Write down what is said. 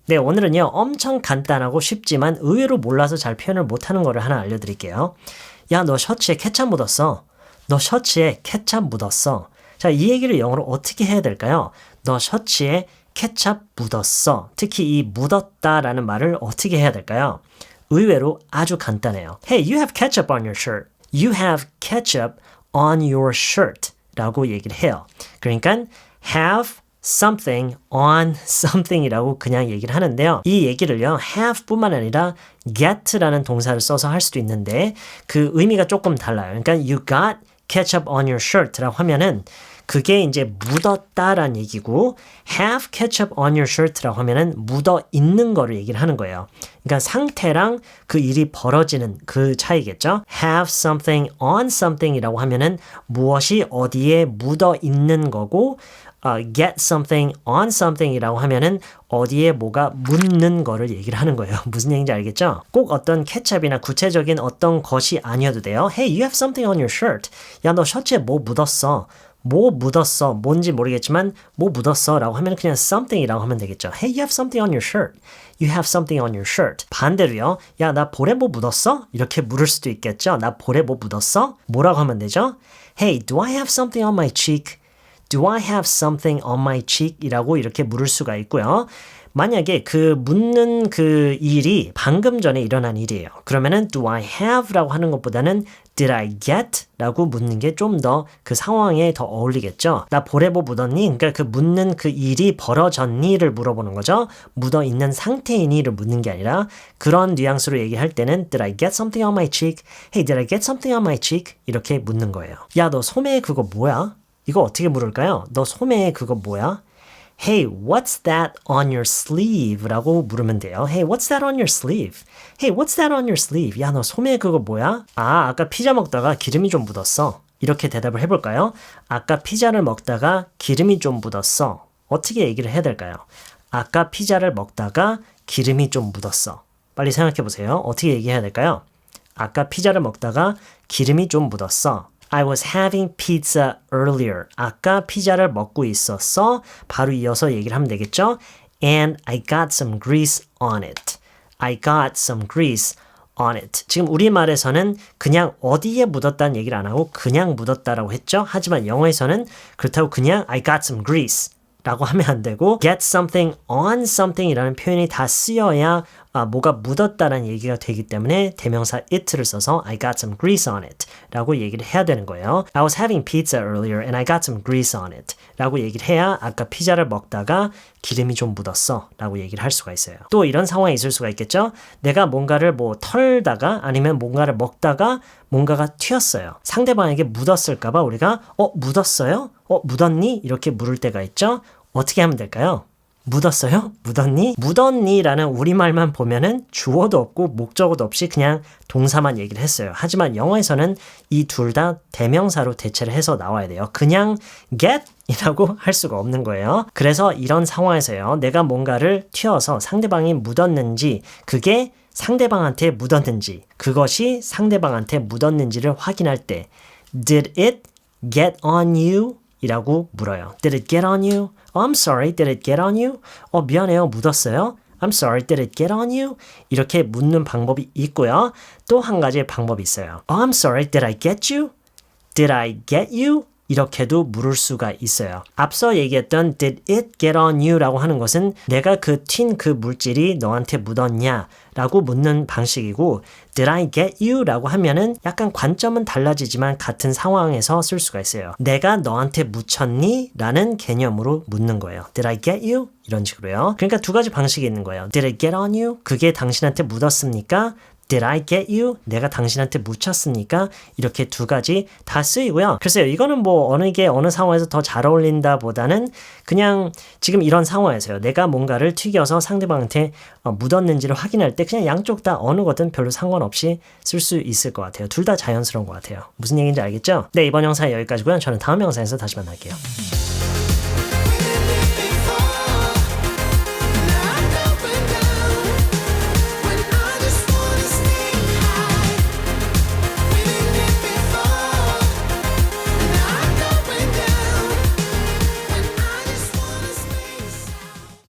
네, 오늘은요 엄청 간단하고 쉽지만 의외로 몰라서 잘 표현을 못하는 거를 하나 알려드릴게요. 야, 너 셔츠에 케찹 묻었어. 너 셔츠에 케찹 묻었어. 자, 이 얘기를 영어로 어떻게 해야 될까요? 너 셔츠에 케찹 묻었어. 특히 이 묻었다라는 말을 어떻게 해야 될까요? 의외로 아주 간단해요. Hey, you have ketchup on your shirt. You have ketchup on your shirt 라고 얘기를 해요. 그러니까 have something on something이라고 그냥 얘기를 하는데요. 이 얘기를요, have 뿐만 아니라 get라는 동사를 써서 할 수도 있는데 그 의미가 조금 달라요. 그러니까 you got ketchup on your shirt라고 하면은 그게 이제 묻었다란 얘기고 have ketchup on your shirt라고 하면은 묻어 있는 거를 얘기를 하는 거예요. 그러니까 상태랑 그 일이 벌어지는 그 차이겠죠. have something on something이라고 하면은 무엇이 어디에 묻어 있는 거고 get something on something이라고 하면은 어디에 뭐가 묻는 거를 얘기를 하는 거예요. 무슨 얘기인지 알겠죠? 꼭 어떤 케첩이나 구체적인 어떤 것이 아니어도 돼요. Hey, you have something on your shirt. 야, 너 셔츠에 뭐 묻었어? 뭐 묻었어? 뭔지 모르겠지만 뭐 묻었어? 라고 하면 그냥 something이라고 하면 되겠죠. Hey, you have something on your shirt. You have something on your shirt. 반대로요. 야, 나 볼에 뭐 묻었어? 이렇게 물을 수도 있겠죠. 나 볼에 뭐 묻었어? 뭐라고 하면 되죠? Hey, do I have something on my cheek? Do I have something on my cheek? 이라고 이렇게 물을 수가 있고요. 만약에 그 묻는 그 일이 방금 전에 일어난 일이에요. 그러면은 do I have 라고 하는 것보다는 did I get? 라고 묻는 게 좀 더 그 상황에 더 어울리겠죠. 나 볼에 뭐 묻었니? 그러니까 그 묻는 그 일이 벌어졌니를 물어보는 거죠. 묻어 있는 상태이니를 묻는 게 아니라 그런 뉘앙스로 얘기할 때는 did I get something on my cheek? Hey, did I get something on my cheek? 이렇게 묻는 거예요. 야, 너 소매에 그거 뭐야? 이거 어떻게 물을까요? 너 소매에 그거 뭐야? Hey, what's that on your sleeve? 라고 물으면 돼요. Hey, what's that on your sleeve? Hey, what's that on your sleeve? 야, 너 소매에 그거 뭐야? 아, 아까 피자 먹다가 기름이 좀 묻었어. 이렇게 대답을 해볼까요? 아까 피자를 먹다가 기름이 좀 묻었어. 어떻게 얘기를 해야 될까요? 아까 피자를 먹다가 기름이 좀 묻었어. 빨리 생각해보세요. 어떻게 얘기해야 될까요? 아까 피자를 먹다가 기름이 좀 묻었어. I was having pizza earlier. 아까 피자를 먹고 있었어. 바로 이어서 얘기를 하면 되겠죠? And I got some grease on it. I got some grease on it. 지금 우리말에서는 그냥 어디에 묻었다는 얘기를 안 하고 그냥 묻었다라고 했죠? 하지만 영어에서는 그렇다고 그냥 I got some grease 라고 하면 안 되고 get something on something 이라는 표현이 다 쓰여야 뭐가 묻었다는 얘기가 되기 때문에 대명사 it를 써서 I got some grease on it 라고 얘기를 해야 되는 거예요. I was having pizza earlier and I got some grease on it 라고 얘기를 해야 아까 피자를 먹다가 기름이 좀 묻었어 라고 얘기를 할 수가 있어요. 또 이런 상황이 있을 수가 있겠죠. 내가 뭔가를 뭐 털다가 아니면 뭔가를 먹다가 뭔가가 튀었어요. 상대방에게 묻었을까 봐 우리가 묻었어요? 묻었니? 이렇게 물을 때가 있죠. 어떻게 하면 될까요? 묻었어요? 묻었니? 묻었니라는 우리말만 보면은 주어도 없고 목적어도 없이 그냥 동사만 얘기를 했어요. 하지만 영어에서는 이 둘 다 대명사로 대체를 해서 나와야 돼요. 그냥 get 이라고 할 수가 없는 거예요. 그래서 이런 상황에서요. 내가 뭔가를 튀어서 상대방이 묻었는지 그게 상대방한테 묻었는지 그것이 상대방한테 묻었는지를 확인할 때 Did it get on you? 이라고 물어요. Did it get on you? I'm sorry, did it get on you? 미안해요, 묻었어요? I'm sorry, did it get on you? 이렇게 묻는 방법이 있고요. 또 한 가지 방법이 있어요. I'm sorry, did I get you? Did I get you? 이렇게도 물을 수가 있어요. 앞서 얘기했던 did it get on you 라고 하는 것은 내가 그 튄 그 물질이 너한테 묻었냐 라고 묻는 방식이고 did I get you 라고 하면은 약간 관점은 달라지지만 같은 상황에서 쓸 수가 있어요. 내가 너한테 묻혔니? 라는 개념으로 묻는 거예요. Did I get you? 이런 식으로요. 그러니까 두 가지 방식이 있는 거예요. Did it get on you? 그게 당신한테 묻었습니까? Did I get you? 내가 당신한테 묻혔습니까? 이렇게 두 가지 다 쓰이고요. 글쎄요, 이거는 뭐 어느 게 어느 상황에서 더 잘 어울린다 보다는 그냥 지금 이런 상황에서요. 내가 뭔가를 튀겨서 상대방한테 묻었는지를 확인할 때 그냥 양쪽 다 어느 거든 별로 상관없이 쓸 수 있을 것 같아요. 둘 다 자연스러운 것 같아요. 무슨 얘기인지 알겠죠? 네, 이번 영상 여기까지고요. 저는 다음 영상에서 다시 만날게요.